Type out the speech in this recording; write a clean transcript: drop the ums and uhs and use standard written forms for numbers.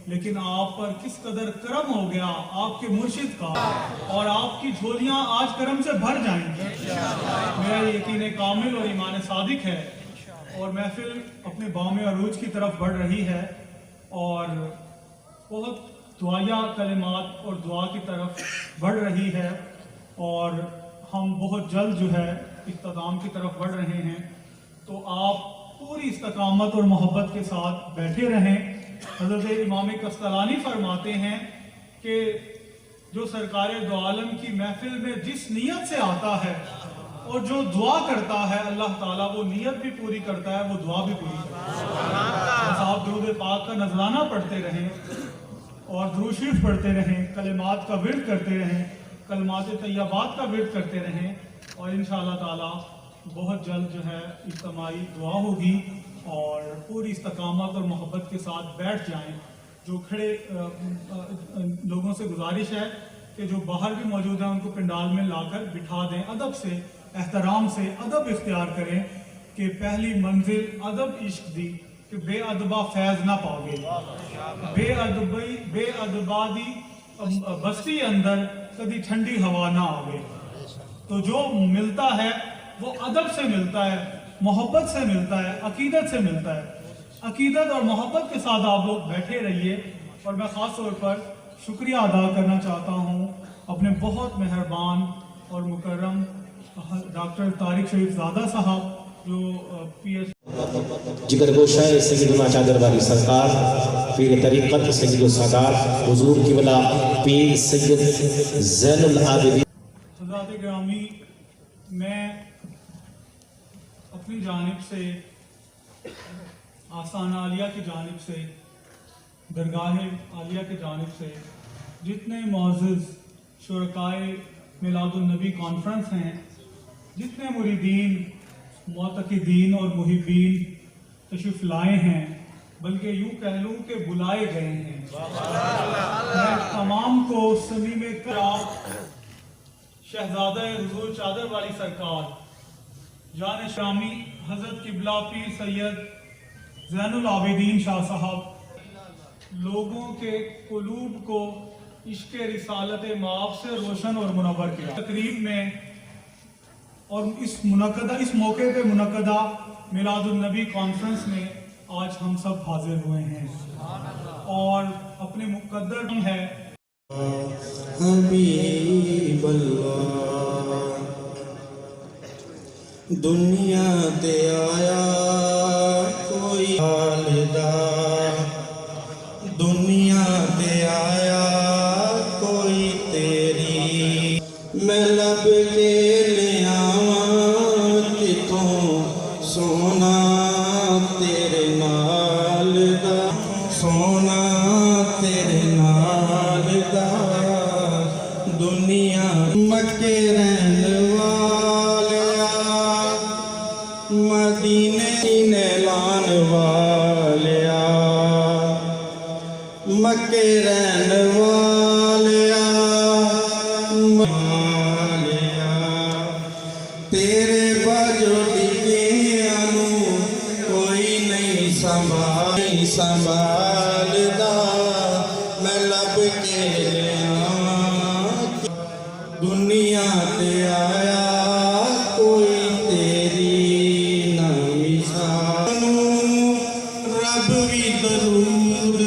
لیکن آپ پر کس قدر کرم ہو گیا آپ کے مرشد کا، اور آپ کی جھولیاں آج کرم سے بھر جائیں گی۔ میرا یقین کامل اور ایمان صادق ہے، اور محفل اپنے بام عروج کی طرف بڑھ رہی ہے، اور بہت دعائیہ کلمات اور دعا کی طرف بڑھ رہی ہے، اور ہم بہت جلد جو ہے اختتام کی طرف بڑھ رہے ہیں۔ تو آپ پوری استقامت اور محبت کے ساتھ بیٹھے رہیں۔ حضرت امام کستلانی فرماتے ہیں کہ جو سرکار دو عالم کی محفل میں جس نیت سے آتا ہے اور جو دعا کرتا ہے، اللہ تعالیٰ وہ نیت بھی پوری کرتا ہے، وہ دعا بھی پوری کرتا ہے۔ بس آپ درود پاک کا نذرانہ پڑھتے رہیں اور درود شریف پڑھتے رہیں، کلمات کا ورد کرتے رہیں، کلمات طیبات کا ورد کرتے رہیں، اور انشاءاللہ تعالیٰ بہت جلد جو ہے اجتماعی دعا ہوگی، اور پوری استقامت اور محبت کے ساتھ بیٹھ جائیں۔ جو کھڑے لوگوں سے گزارش ہے کہ جو باہر بھی موجود ہیں ان کو پنڈال میں لا کر بٹھا دیں، ادب سے، احترام سے ادب اختیار کریں کہ پہلی منزل ادب عشق دی کہ بے ادبا فیض نہ پاؤ گے، بے ادبا دی بستی اندر کبھی ٹھنڈی ہوا نہ آوے۔ تو جو ملتا ہے وہ ادب سے ملتا ہے، محبت سے ملتا ہے، عقیدت سے ملتا ہے۔ عقیدت اور محبت کے ساتھ آپ لوگ بیٹھے رہیے، اور میں خاص طور پر شکریہ ادا کرنا چاہتا ہوں اپنے بہت مہربان اور مکرم ڈاکٹر طارق شریف زادہ صاحب، جو پی ایچ جگر گوشہ سیدنا چادر والی سرکار، پیر طریقت سید السادات حضور کی بلا پیر سید زین العابدین۔ حضرات گرامی، میں اپنی جانب سے، آستانہ عالیہ کی جانب سے، درگاہ عالیہ کی جانب سے جتنے معزز شرکائے میلاد النبی کانفرنس ہیں، جتنے مریدین، معتقدین اور محبین تشریف لائے ہیں، بلکہ یوں کہہ لوں کہ بلائے گئے ہیں، میں تمام کو صمیم کرام شہزادہ حضور چادر والی سرکار جان شامی حضرت قبلہ پیر سید زین العابدین شاہ صاحب لوگوں کے قلوب کو عشق رسالت مآب سے روشن اور منور کیا۔ تقریب میں اور اس موقع پہ منعقدہ میلاد النبی کانفرنس میں آج ہم سب حاضر ہوئے ہیں، اور اپنے مقدر ہے حبیب اللہ دنیا تے آیا کوئی والدہ، دنیا تے آیا کوئی تیری، میں لب کے لے آواں کتوں سونا تیرے نال دا، سونا تیرے نال دا، دنیا مکے رہن والیا، مدینے لان والیا، مکے رہن والیا، تیرے باجو ڈگیاں نوں کوئی نہیں سنبھالدا، میں لب کے لے آواں دنیا تے آیا کوئی تیری نہ مثال، رب بھی درود